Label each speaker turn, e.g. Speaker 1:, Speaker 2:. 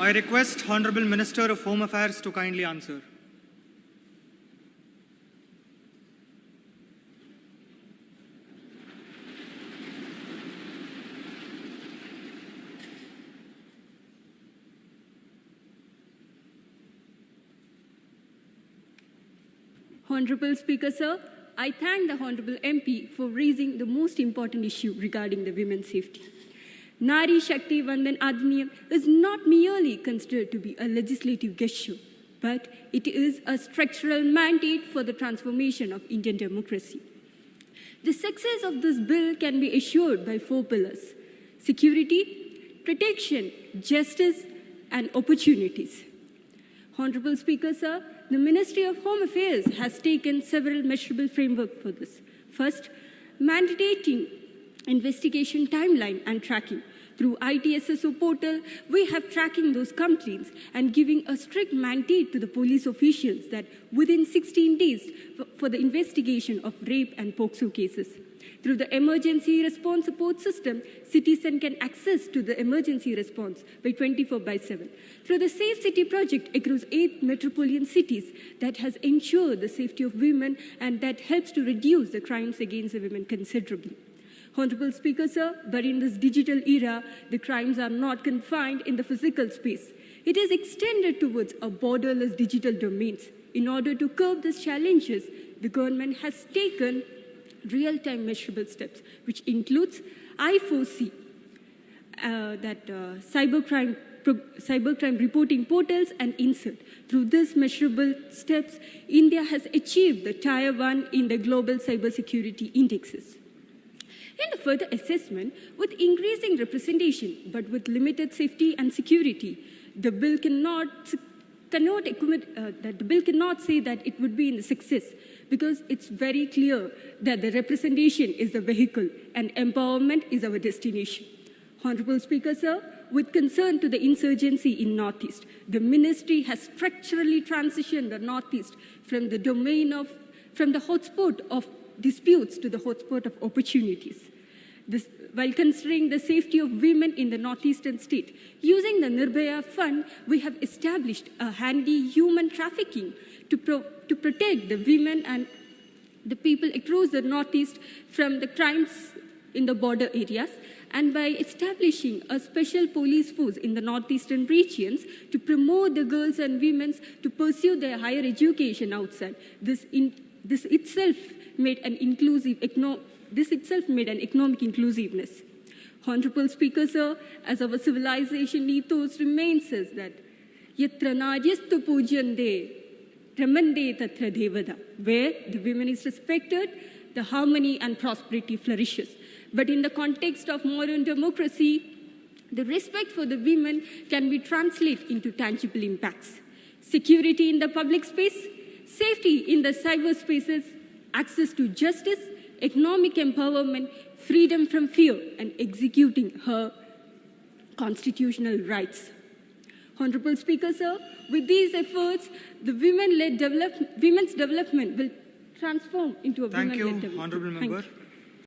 Speaker 1: I request Honorable Minister of Home Affairs to kindly answer.
Speaker 2: Honorable Speaker, sir, I thank the Honorable MP for raising the most important issue regarding the women's safety. Nari Shakti Vandan Adhiniyam is not merely considered to be a legislative gesture, but it is a structural mandate for the transformation of Indian democracy. The success of this bill can be assured by 4 pillars: security, protection, justice, and opportunities. Honorable Speaker, sir, the Ministry of Home Affairs has taken several measurable frameworks for this. First, mandating investigation timeline and tracking. Through ITSSO portal, we have tracking those complaints and giving a strict mandate to the police officials that within 16 days for the investigation of rape and POCSO cases. Through the emergency response support system, citizens can access to the emergency response by 24/7. Through the Safe City project across 8 metropolitan cities that has ensured the safety of women and that helps to reduce the crimes against the women considerably. Honorable Speaker, sir, but in this digital era, the crimes are not confined in the physical space. It is extended towards a borderless digital domains. In order to curb these challenges, the government has taken real-time measurable steps, which includes I4C, cybercrime reporting portals and insert. Through these measurable steps, India has achieved the Tier 1 in the global cybersecurity indexes. In the further assessment, with increasing representation but with limited safety and security, the bill cannot say that it would be in the success, because it's very clear that the representation is the vehicle and empowerment is our destination. Honorable Speaker, sir, with concern to the insurgency in Northeast, the ministry has structurally transitioned the Northeast from the hotspot of disputes to the hotspot of opportunities. This, while considering the safety of women in the northeastern state, using the Nirbhaya Fund, we have established a handy human trafficking to protect the women and the people across the northeast from the crimes in the border areas, and by establishing a special police force in the northeastern regions to promote the girls and women to pursue their higher education outside. This itself made an economic inclusiveness. Honorable Speaker, sir, as our civilization ethos remains says that yatra najastu pujyande ramande tatra devada, where the women is respected, the harmony and prosperity flourishes. But in the context of modern democracy, the respect for the women can be translated into tangible impacts. Security in the public space, safety in the cyberspaces, access to justice, economic empowerment, freedom from fear, and executing her constitutional rights. Honorable Speaker, sir, with these efforts, the women's development will transform into a women-led development.
Speaker 1: Thank you, Honorable Member.